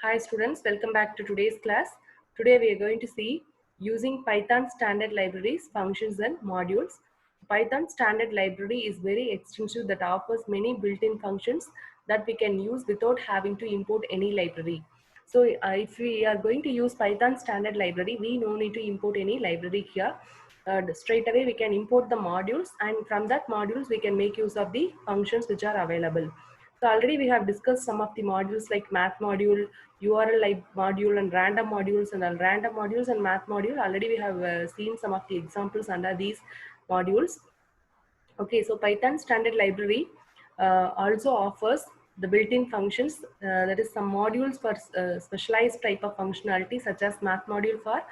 Hi students, welcome back to today's class. Today we are going to see using Python standard libraries, functions and modules. Python standard library is very extensive that offers many built-in functions that we can use without having to import any library. So if we are going to use Python standard library, we no need to import any library here. Straight away we can import the modules, and from that modules we can make use of the functions which are available. So already we have discussed some of the modules like math module, URL module and random modules, and random modules and math module. Already we have seen some of the examples under these modules. Okay, so Python standard library also offers the built-in functions, that is some modules for specialized type of functionality such as math module for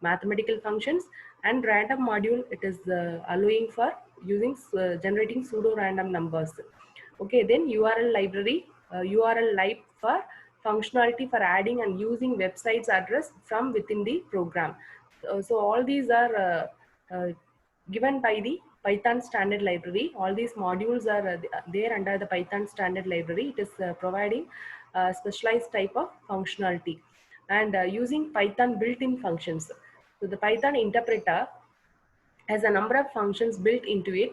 mathematical functions, and random module it is allowing for using generating pseudo random numbers. Okay, then URL library, URL lib for functionality for adding and using websites address from within the program. So all these are given by the Python standard library. All these modules are there under the Python standard library. It is providing specialized type of functionality and using Python built-in functions. So the Python interpreter has a number of functions built into it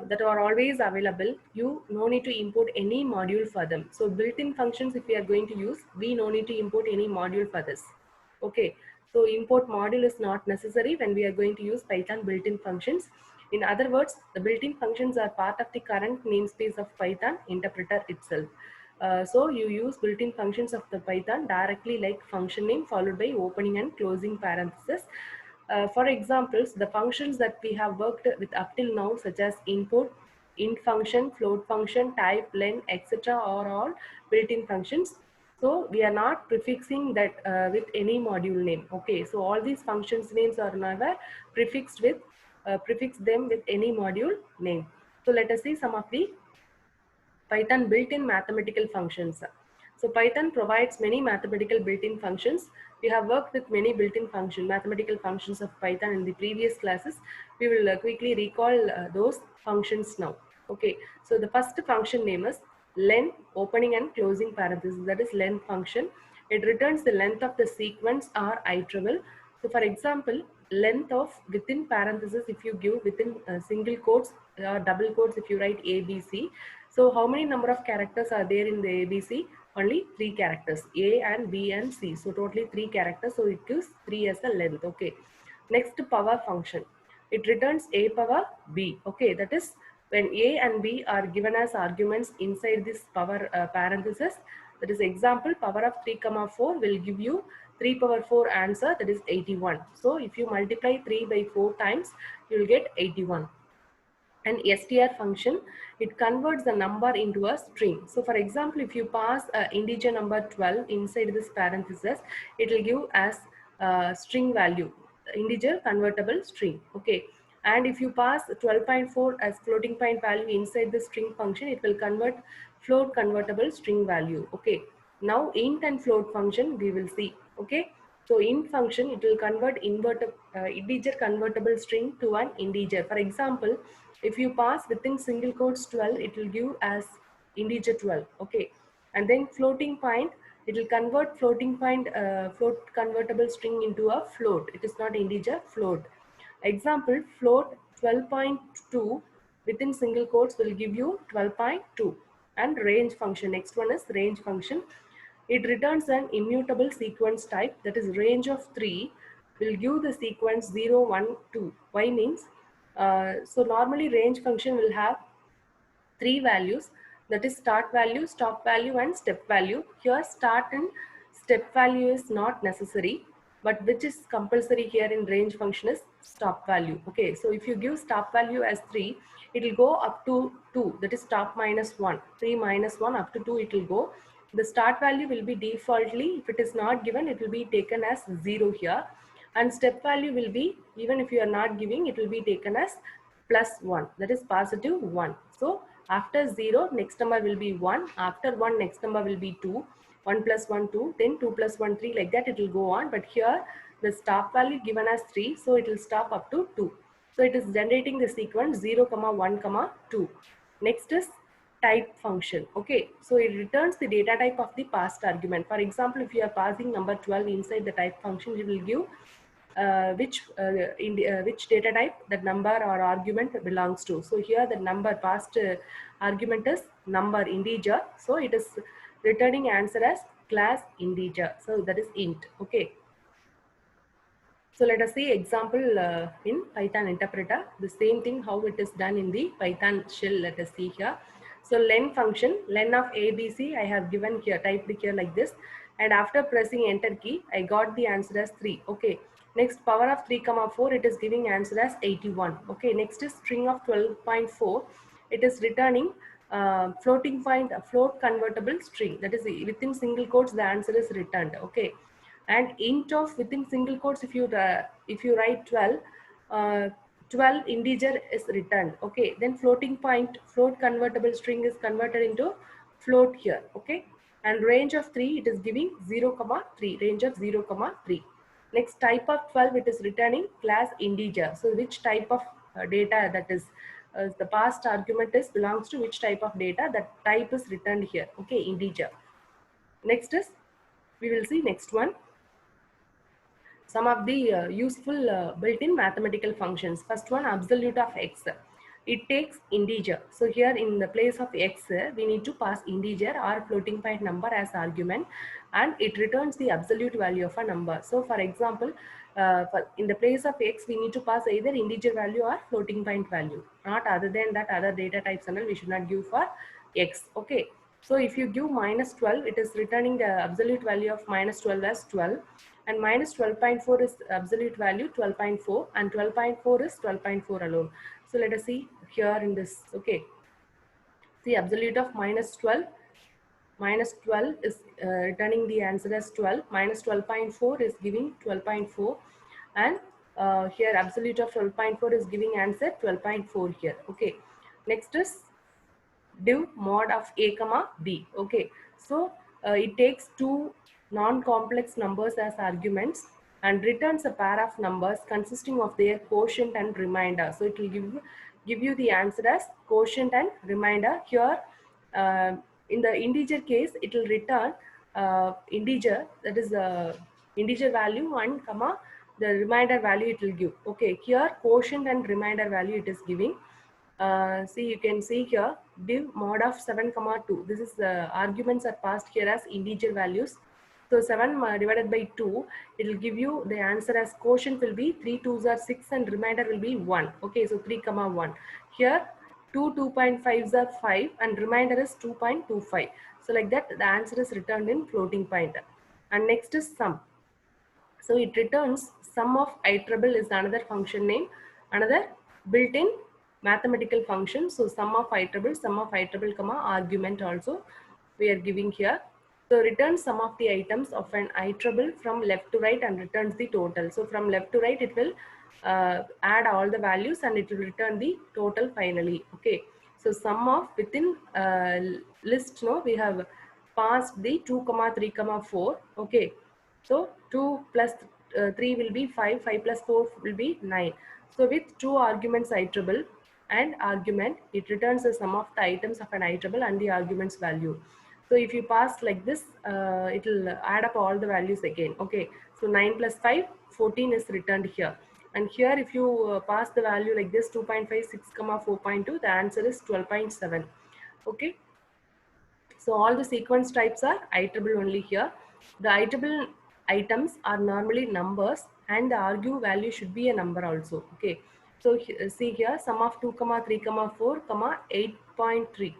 that are always available. You no need to import any module for them. So built-in functions, if we are going to use, we no need to import any module for this. Okay, so import module is not necessary when we are going to use Python built-in functions. In other words, the built-in functions are part of the current namespace of Python interpreter itself. So you use built-in functions of the Python directly, like function name followed by opening and closing parentheses. For examples, the functions that we have worked with up till now, such as input, int function, float function, type, len, etc., are all built-in functions. So we are not prefixing that with any module name. Okay, so all these functions names are never prefixed with prefix them with any module name. So let us see some of the Python built-in mathematical functions. So Python provides many mathematical built-in functions. We have worked with many built-in mathematical functions of Python in the previous classes. We will quickly recall those functions now. Okay, so the first function name is len, opening and closing parenthesis, that is len function. It returns the length of the sequence or iterable. So for example, length of within parenthesis, if you give within single quotes or double quotes, if you write ABC. So how many number of characters are there in the ABC? Only 3 characters, A and B and C. So totally 3 characters. So it gives 3 as the length. Okay. Next, power function. It returns A power B. Okay. That is when A and B are given as arguments inside this power parenthesis. That is example, power of 3 comma 4 will give you 3 power 4 answer, that is 81. So if you multiply 3 by 4 times, you will get 81. And str function, it converts the number into a string. So for example, if you pass integer number 12 inside this parenthesis, it will give as string value, integer convertible string. Okay, and if you pass 12.4 as floating point value inside the string function, it will convert float convertible string value. Okay, now int and float function we will see. Okay, so int function, it will convert integer convertible string to an integer. For example, if you pass within single quotes 12, it will give as integer 12. Okay, and then floating point, it will convert floating point float convertible string into a float. It is not integer, float. Example, float 12.2 within single quotes will give you 12.2. And range function, next one is range function. It returns an immutable sequence type, that is range of 3 will give the sequence 0, 1, 2. Why means, so normally range function will have 3 values, that is start value, stop value and step value. Here start and step value is not necessary, but which is compulsory here in range function is stop value. Okay, so if you give stop value as 3, it will go up to 2, that is stop minus 1, 3 minus 1 up to 2 it will go. The start value will be defaultly, if it is not given, it will be taken as 0 here, and step value will be, even if you are not giving, it will be taken as plus 1, that is positive 1. So after 0, next number will be 1, after 1, next number will be 2, 1 plus 1 2, then 2 plus 1 3, like that it will go on. But here the stop value given as 3, so it will stop up to 2. So it is generating the sequence 0 comma 1 comma 2. Next is type function. Okay, so it returns the data type of the passed argument. For example, if you are passing number 12 inside the type function, it will give which data type that number or argument belongs to. So here the number passed argument is number integer, so it is returning answer as class integer, so that is int. Okay, so let us see example in Python interpreter. The same thing how it is done in the Python shell. Let us see here. So len function, len of ABC I have given here, typed here like this. And after pressing enter key, I got the answer as 3. Okay. Next power of 3 comma 4, it is giving answer as 81. Okay. Next is string of 12.4. It is returning floating point, float convertible string. That is within single quotes the answer is returned. Okay. And int of within single quotes, if you write 12, 12 integer is returned. Okay, then floating point, float convertible string is converted into float here. Okay, and range of 3, it is giving 0 comma 3, range of 0 comma 3. Next type of 12, it is returning class integer. So which type of data, that is the past argument is belongs to which type of data, that type is returned here. Okay, integer. Next is, we will see next one, some of the useful built-in mathematical functions. First one, absolute of x. It takes integer. So here in the place of x, we need to pass integer or floating point number as argument, and it returns the absolute value of a number. So for example, in the place of x, we need to pass either integer value or floating point value. Not other than that, other data types and all we should not give for x. Okay. So if you give minus 12, it is returning the absolute value of minus 12 as 12. And minus 12.4 is absolute value 12.4, and 12.4 is 12.4 alone. So let us see here in this. Okay, the absolute of minus 12 is returning the answer as 12, minus 12.4 is giving 12.4, and here absolute of 12.4 is giving answer 12.4 here. Okay, next is div mod of a comma b. Okay, so it takes two non-complex numbers as arguments and returns a pair of numbers consisting of their quotient and remainder. So it will give you the answer as quotient and remainder. Here in the integer case, it will return integer, that is integer value 1 comma the remainder value it will give. Okay, here quotient and remainder value it is giving. See, you can see here div mod of 7 comma 2. This is arguments are passed here as integer values. So 7 divided by 2, it will give you the answer as quotient will be 3 2s are 6 and remainder will be 1. Okay, so 3 comma 1. Here 2 2.5s are 5 and remainder is 2.25. So like that the answer is returned in floating point. And next is sum. So it returns sum of iterable is another function name, another built-in mathematical function. So sum of iterable comma argument also we are giving here. So returns sum of the items of an iterable from left to right and returns the total. So from left to right it will add all the values and it will return the total finally. Okay. So sum of within list, no, we have passed the 2 comma 3 comma 4. Okay. So 2 plus 3 will be 5, 5 plus 4 will be 9. So with two arguments iterable and argument, it returns the sum of the items of an iterable and the argument's value. So if you pass like this, it will add up all the values again. Okay, so 9 plus 5, 14 is returned here. And here if you pass the value like this, 2.5, 6 comma 4.2, the answer is 12.7. Okay. So all the sequence types are iterable only here. The iterable items are normally numbers and the argue value should be a number also. Okay. So see here sum of 2 comma 3 comma 4 comma 8.3.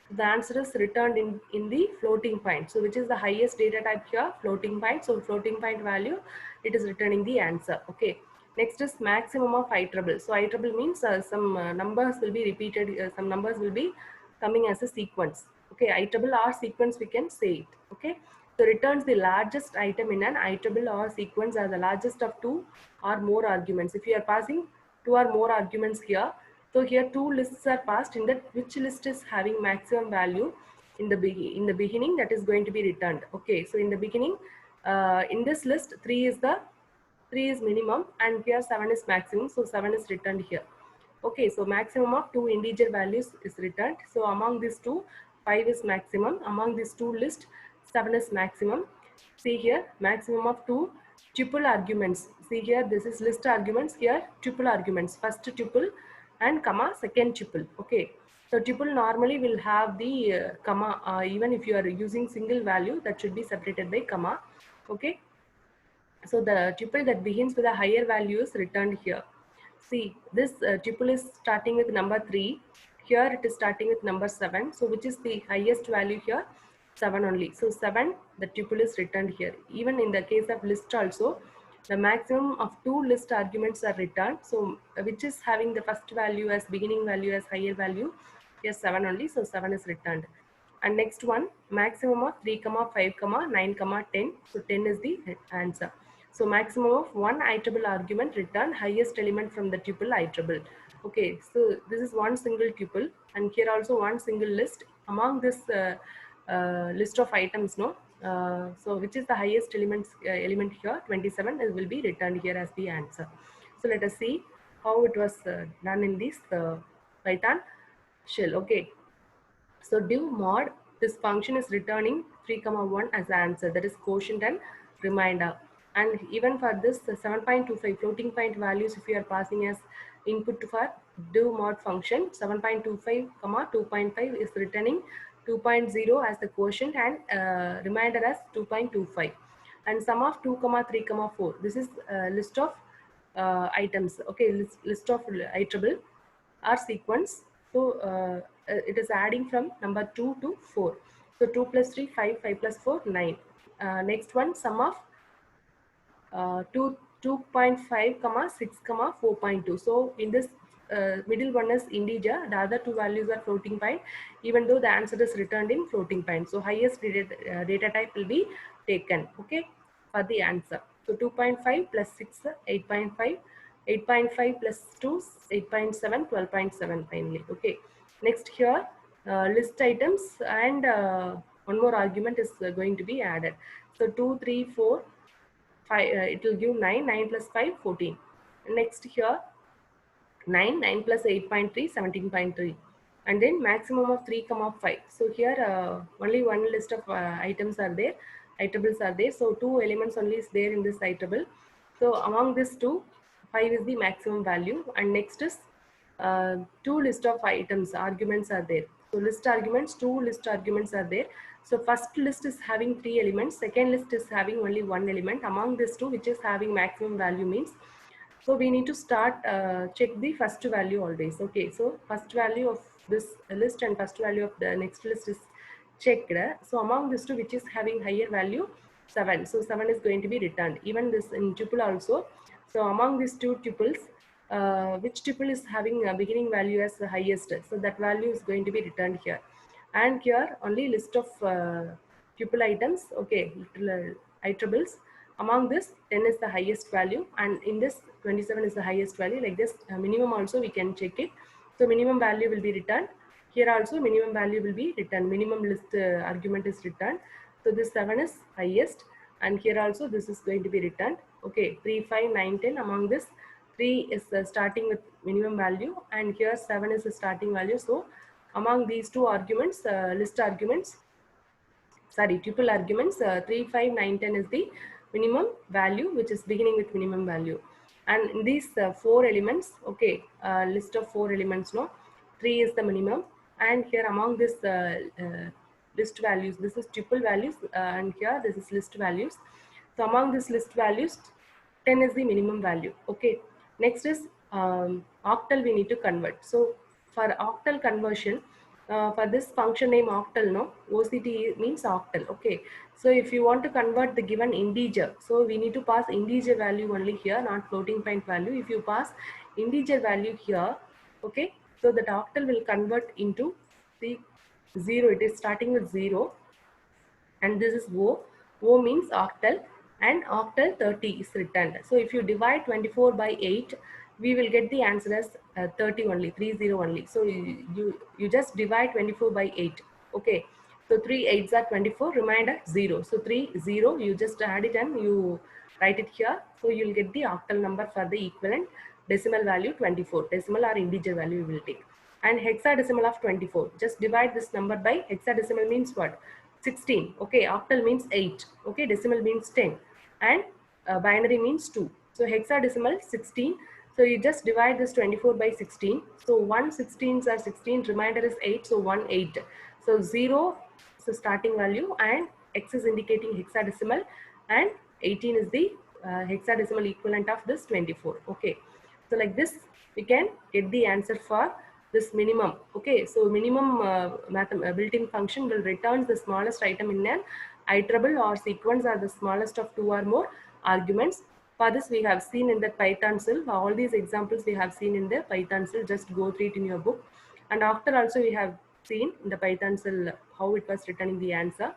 The answer is returned in the floating point. So which is the highest data type here? Floating point. So floating point value, it is returning the answer. Okay. Next is maximum of iterable. So iterable means some numbers will be repeated, some numbers will be coming as a sequence. Okay, iterable or sequence we can say it. Okay, so returns the largest item in an iterable or sequence as the largest of 2 or more arguments. If you are passing 2 or more arguments here, so here 2 lists are passed, in that which list is having maximum value in the beginning, that is going to be returned. Okay, so in the beginning, in this list 3 is minimum and here 7 is maximum, so 7 is returned here. Okay, so maximum of 2 integer values is returned. So among these two, 5 is maximum. Among these two lists, 7 is maximum. See here, maximum of two tuple arguments. See here, this is list arguments. Here, tuple arguments. First tuple and comma, second tuple. Okay. So tuple normally will have the comma. Even if you are using single value, that should be separated by comma. Okay. So the tuple that begins with a higher value is returned here. See, this tuple is starting with number 3. Here it is starting with number 7. So which is the highest value here? 7 only. So 7, the tuple is returned here. Even in the case of list also, the maximum of two list arguments are returned. So which is having the first value as beginning value as higher value? Yes, 7 only. So 7 is returned. And next one, maximum of 3, 5, 9, 10. So 10 is the answer. So maximum of one iterable argument return highest element from the tuple iterable. Okay, so this is one single tuple, and here also one single list. Among this list of items, no. So which is the highest element here? 27 will be returned here as the answer. So let us see how it was done in this Python shell. Okay. So div mod, this function is returning 3, 1 as the answer, that is quotient and remainder. And even for this 7.25 floating point values, if you are passing as input for div mod function, 7.25, 2.5 is returning 2.0 as the quotient and remainder as 2.25. And sum of 2, 3, 4. This is list of items. Okay, list of iterable or sequence. So it is adding from number 2 to 4. So 2 plus 3, 5, 5 plus 4, 9. Next one, sum of 2.5, 6, 4.2. So in this middle one is integer, the other two values are floating point, even though the answer is returned in floating point. So highest data type will be taken, okay, for the answer. So 2.5 plus 6, 8.5, 8.5 plus 2, 8.7, 12.7 finally. Okay. Next here, list items and one more argument is going to be added. So 2, 3, 4, 5, it will give 9, 9 plus 5, 14. Next here, 9, 9 plus 8.3, 17.3. And then maximum of 3, 5. So here only one list of items are there, iterables are there. So two elements only is there in this iterable. So among these two, 5 is the maximum value. And next is two list of items, arguments are there. So list arguments, two list arguments are there. So first list is having 3 elements, second list is having only 1 element. Among these two, which is having maximum value means, so we need to start check the first value always. Okay, so first value of this list and first value of the next list is checked. So among these two, which is having higher value, 7. So 7 is going to be returned. Even this in tuple also. So among these two tuples, which tuple is having a beginning value as the highest? So that value is going to be returned here. And here only list of tuple items. Okay, iterables. Among this, 10 is the highest value, and in this 27 is the highest value. Like this, minimum also we can check it. So minimum value will be returned. Here also minimum value will be returned. Minimum list argument is returned. So this 7 is highest, and here also this is going to be returned. Okay, 3, 5, 9, 10. Among this, 3 is starting with minimum value, and here 7 is the starting value. So among these two arguments, list arguments, sorry, tuple arguments, 3, 5, 9, 10 is the minimum value, which is beginning with minimum value. And in these 4 elements, okay, list of 4 elements, no, 3 is the minimum. And here among this list values, this is tuple values, and here this is list values. So among these list values, 10 is the minimum value. Okay. Next is octal we need to convert. So for octal conversion, for this function name octal, no, OCT means octal. Okay. So if you want to convert the given integer, so we need to pass integer value only here, not floating point value. If you pass integer value here, okay, so that octal will convert into the 0. It is starting with 0, and this is O. O means octal, and octal 30 is returned. So if you divide 24 by 8, we will get the answer as 30 only, 30 only. So you just divide 24 by 8. Okay. So 3 8s are 24, remainder 0. So 3 0, you just add it and you write it here. So you'll get the octal number for the equivalent decimal value 24. Decimal or integer value you will take. and hexadecimal of 24. Just divide this number by hexadecimal means what? 16. Okay, octal means 8. Okay, decimal means 10, and binary means 2. So hexadecimal 16. So you just divide this 24 by 16. So 1 16s are 16, remainder is 8. So 1 8. So 0 is the starting value, and x is indicating hexadecimal, and 18 is the hexadecimal equivalent of this 24. Okay, so like this we can get the answer for this minimum. Okay, so minimum built-in function will return the smallest item in an iterable or sequence, or the smallest of 2 or more arguments. For this we have seen in the Python cell. All these examples we have seen in the Python cell. Just go through it in your book. And after also we have seen in the Python cell how it was returning the answer.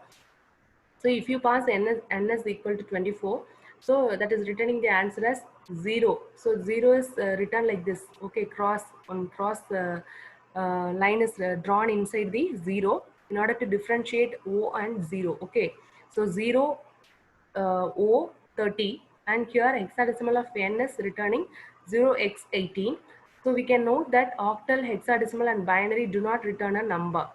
So if you pass n is equal to 24, so that is returning the answer as 0. So 0 is written like this. Okay, cross line is drawn inside the 0 in order to differentiate O and 0. Okay, so 0 O 30, and here hexadecimal of n is returning 0x18. So we can note that octal, hexadecimal and binary do not return a number.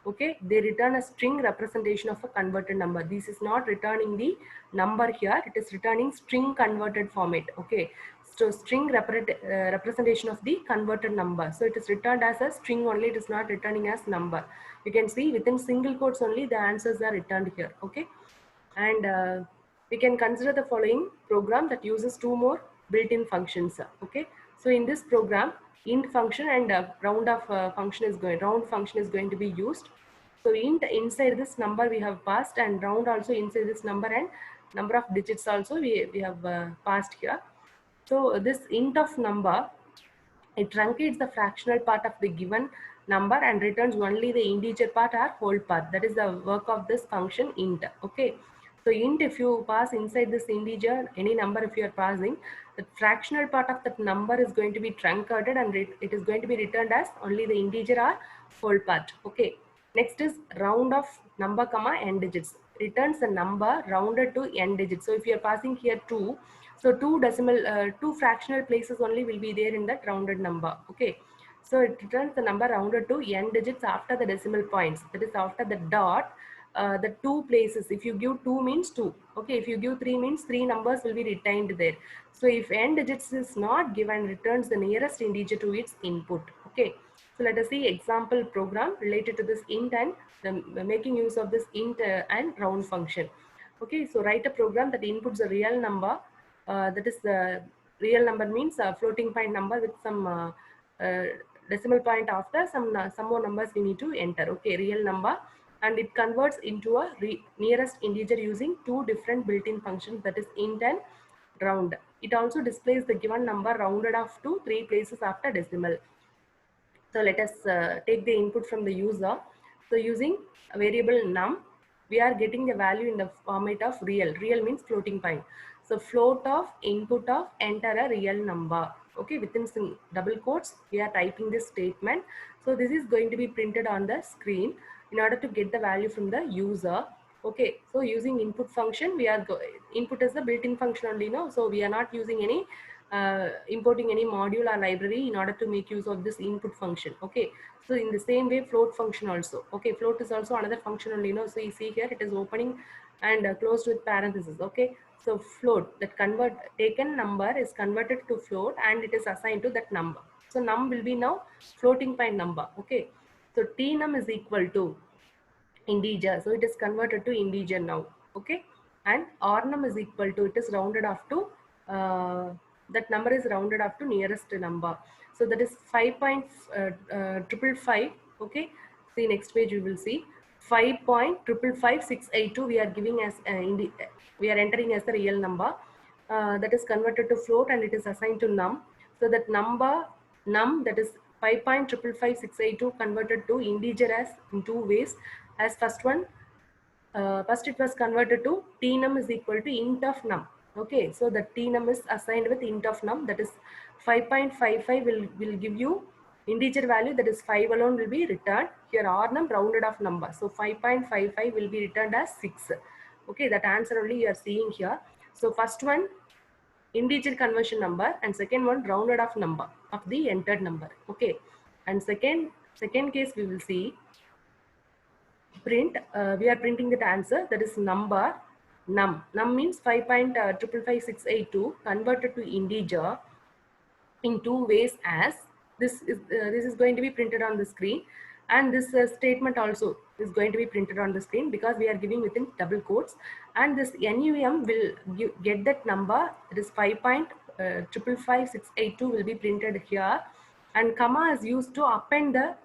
Okay, they return a string representation of a converted number. This is not returning the number here, it is returning string converted format. Okay, so string representation of the converted number. So it is returned as a string only, it is not returning as number. You can see within single quotes only the answers are returned here. Okay, and we can consider the following program that uses two more built-in functions. Okay, so in this program, int function and round function is going to be used. So int inside this number we have passed, and round also inside this number, and number of digits also we have passed here. So this int of number, it truncates the fractional part of the given number and returns only the integer part or whole part. That is the work of this function int. Okay, so int, if you pass inside this integer any number, if you are passing, the fractional part of that number is going to be truncated, and it is going to be returned as only the integer or whole part. Okay, next is round of number comma n digits, returns the number rounded to n digits. So if you are passing here 2, so two fractional places only will be there in that rounded number. Okay, so it returns the number rounded to n digits after the decimal points, that is after the dot. The two places, if you give 2 means 2. Okay, if you give 3 means 3 numbers will be retained there. So if n digits is not given, returns the nearest integer to its input. Okay, so let us see example program related to this int and the making use of this int and round function. Okay, so write a program that inputs a real number. That is the real number means a floating point number with some uh, decimal point after some more numbers we need to enter. Okay, real number, and it converts into a nearest integer using two different built-in functions, that is int and round. It also displays the given number rounded off to 3 places after decimal. So let us take the input from the user. So using a variable num, we are getting the value in the format of real. Real means floating point. So float of input of enter a real number. Okay, within some double quotes, we are typing this statement. So this is going to be printed on the screen in order to get the value from the user. Okay, so using input function, input is the built-in function only, no? So we are not using any importing any module or library in order to make use of this input function. Okay, so in the same way, float function also. Okay, float is also another function only, no? So you see here it is opening and closed with parentheses. Okay, so float, that taken number is converted to float and it is assigned to that number. So num will be now floating point number. Okay, so tnum is equal to integer, so it is converted to integer now. Okay, and rnum is equal to, it is rounded off to that number is rounded up to nearest number. So that is 5.555. Okay, see next page you will see 5.555682 we are giving as we are entering as the real number, that is converted to float and it is assigned to num. So that number num, that is 5.555682 converted to integer as in two ways. As first one, first it was converted to tnum is equal to int of num. Okay, so the tnum is assigned with int of num, that is 5.55 will give you integer value, that is 5 alone will be returned. Here rnum rounded off number, so 5.55 will be returned as 6. Okay, that answer only you are seeing here. So first one integer conversion number, and second one rounded off number of the entered number. Okay, and second Second case we will see print. We are printing that answer, that is number num. Num means 5.555682 converted to integer in two ways as this is going to be printed on the screen, and this statement also is going to be printed on the screen because we are giving within double quotes, and this NUM will get that number, it is 5.555682 will be printed here, and comma is used to append the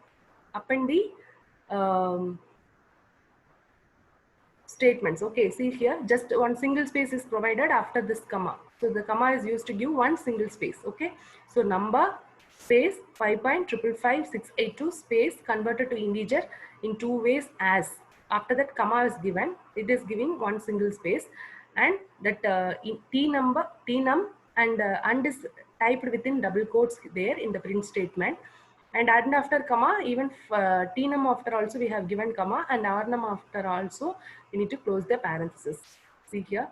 statements. Okay, see here, just one single space is provided after this comma. So the comma is used to give one single space. Okay, so number space 5.555682 space converted to integer in two ways as. After that comma is given, it is giving one single space, and that num and is typed within double quotes there in the print statement. And after comma, even tnum after also we have given comma, and rnum after also we need to close the parenthesis. See here,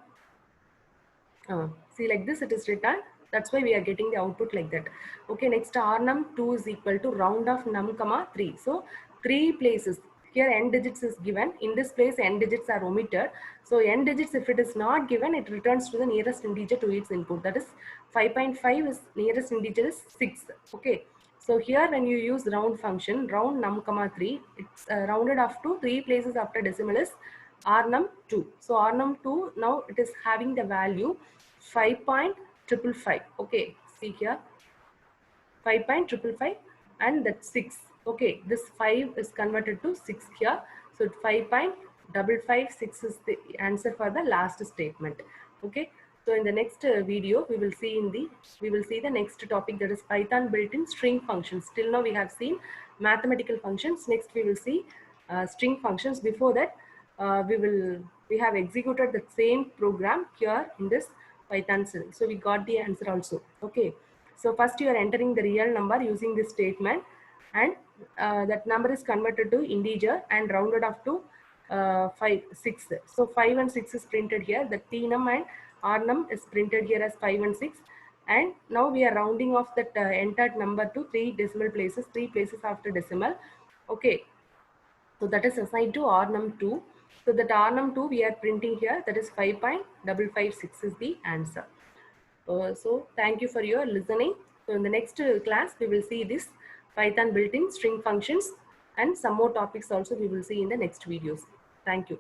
see like this it is written. That's why we are getting the output like that. Okay, next rnum2 is equal to round of num comma 3. So 3 places here n digits is given. In this place n digits are omitted. So n digits, if it is not given, it returns to the nearest integer to its input. That is 5.5 is nearest integer is 6. Okay. So here when you use round function, round num comma 3, it's rounded off to 3 places after decimal is rnum2. So rnum2 now it is having the value 5.555. Okay, see here 5.555 and that's 6. Okay, this 5 is converted to 6 here. So 5.556 is the answer for the last statement. Okay. So in the next video, we will see the next topic, that is Python built-in string functions. Till now we have seen mathematical functions. Next we will see string functions. Before that, we have executed the same program here in this Python cell. So we got the answer also. Okay. So first you are entering the real number using this statement, and that number is converted to integer and rounded off to 6. So 5 and 6 is printed here. The tnum and rnum is printed here as 5 and 6. And now we are rounding off that entered number to 3 decimal places, 3 places after decimal. Okay. So that is assigned to rnum2. So that rnum2 we are printing here, that is 5.556 is the answer. So thank you for your listening. So in the next class, we will see this Python built-in string functions, and some more topics also we will see in the next videos. Thank you.